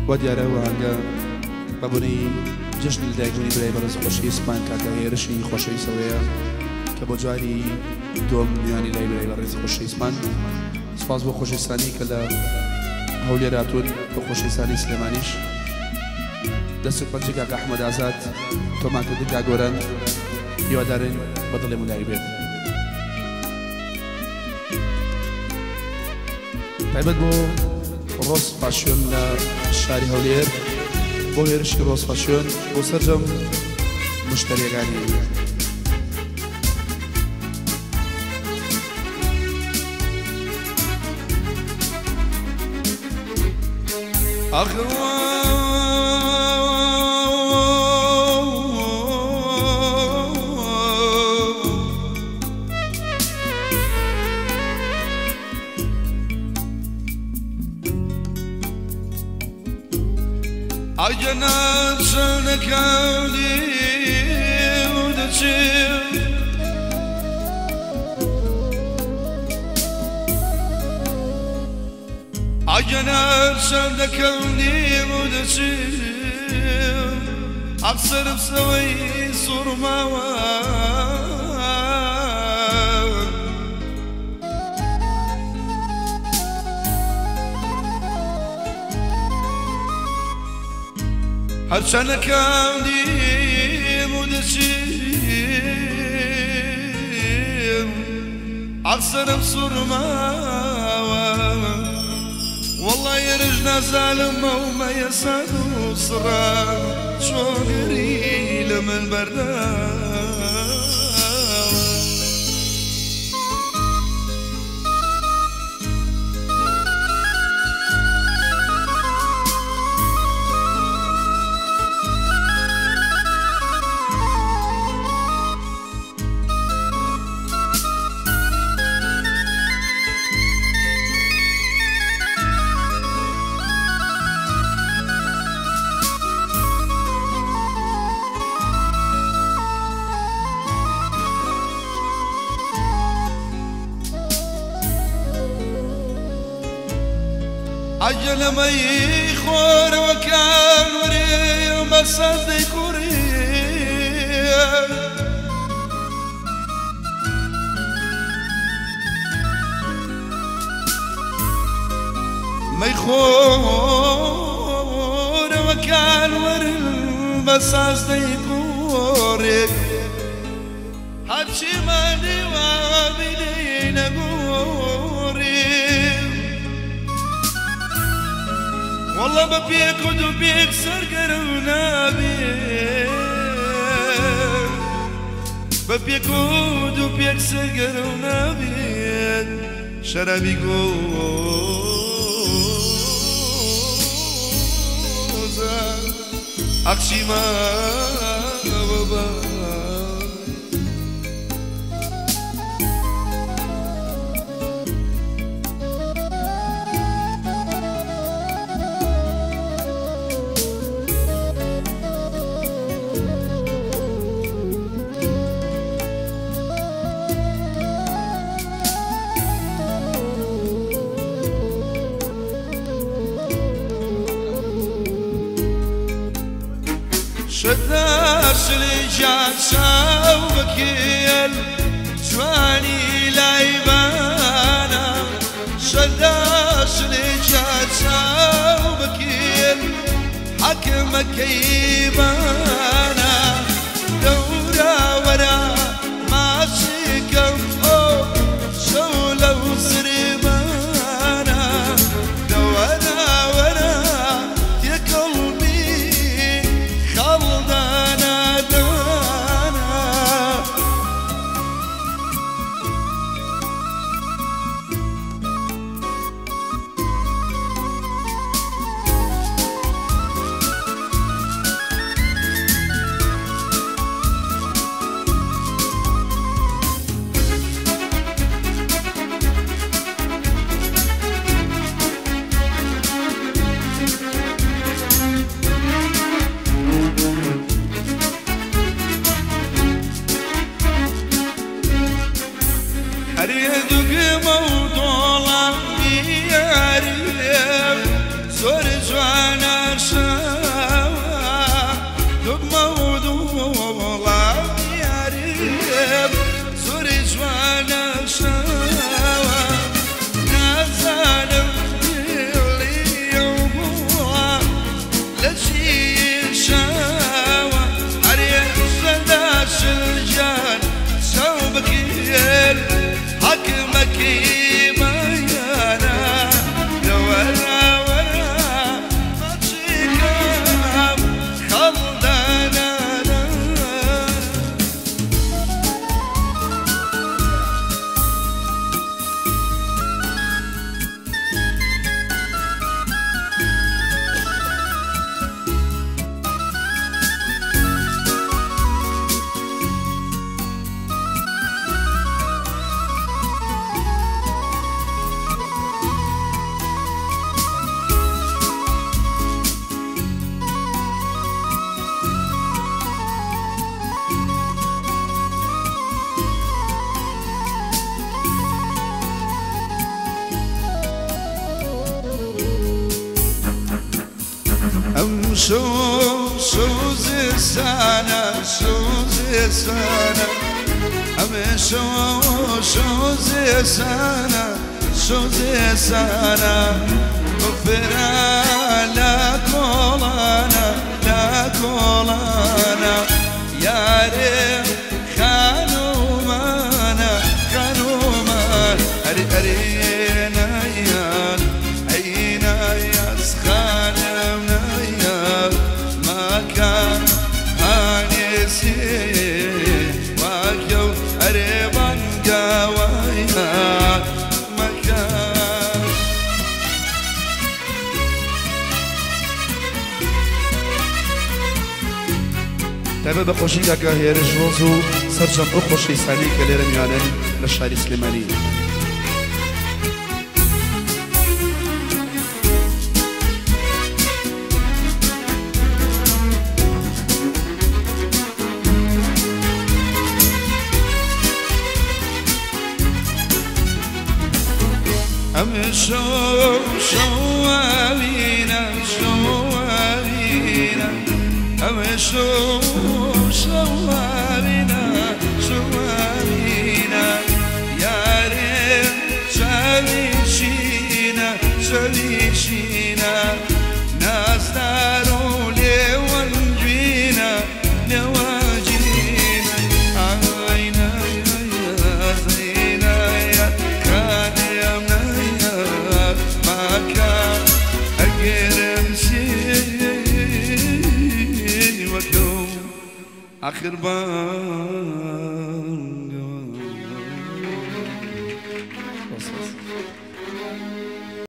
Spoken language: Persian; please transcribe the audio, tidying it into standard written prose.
و دیارە وانگە بەبوونی جژنی لەدایکبوونی برای بەڕێز خۆشی ئیسمان کاکە هێرشی خۆشەویستەوەیە کە بۆ جواری دووەم میوانی لای برای بەڕێز خۆشی ئیسمان سپاس بۆ خۆشەویستانی کە لە هەولێر هاتوون بۆ خۆشەویستانی سلێمانیش دەستت پەنجەی کاکە ئەحمەد ئازاد تۆمانکردن کاگۆران هیوادارین بەدڵێ مولای بێت تایبەت بۆ ڕۆز فاشیۆن لە شاری هەولێر بۆ هێرشی ڕۆز فاشیۆن بۆ سەرجەم مشتریەکانی عجنات سنك عودي ودتشير عجنات سنك عودي ودتشير أبصر بسوي صرماوات هرچند کندی مدشیم عصرم سرما والله يرجنا ظالم وما يسعد صرا شو قريل من بردان عجل ما يخور وكان وري بس ذكوري ما يخور وكان وري بس ذكوري هرشي ما دوا بيدينا قوري والله ببيك ودبيك سرقرونا بيك ببيك ودبيك سرقرونا بيك شرابي قوزا أخشي ما بابا شداش لجان شوكيل جواني لايبانا شداش لجان شوكيل حكمك كيبانا دورا ورا ماشي كم شولة وسربانا دورا ورا يا قلبي خلدانا دانا أريدك موضوع بياري زور جوانا شو زسانة شو زسانة أمي شو زسانة وفرا لا كولانا يا ريت خانو مانا أرينا عينا يسخانمنا ما كان هانيسي واكيو أريبان قاويا ما كان تابع بخوشی که هیرش روزو سرجم بخوشی سالی که لیرم یانن لشاری سلیمانی أمي شوالينا أمي شوالينا يا ريت شاليشينا ناس داروا لواجينا عينا يا زينا يا كان يا منيا ما كان أقرب شيء وكو آخر بار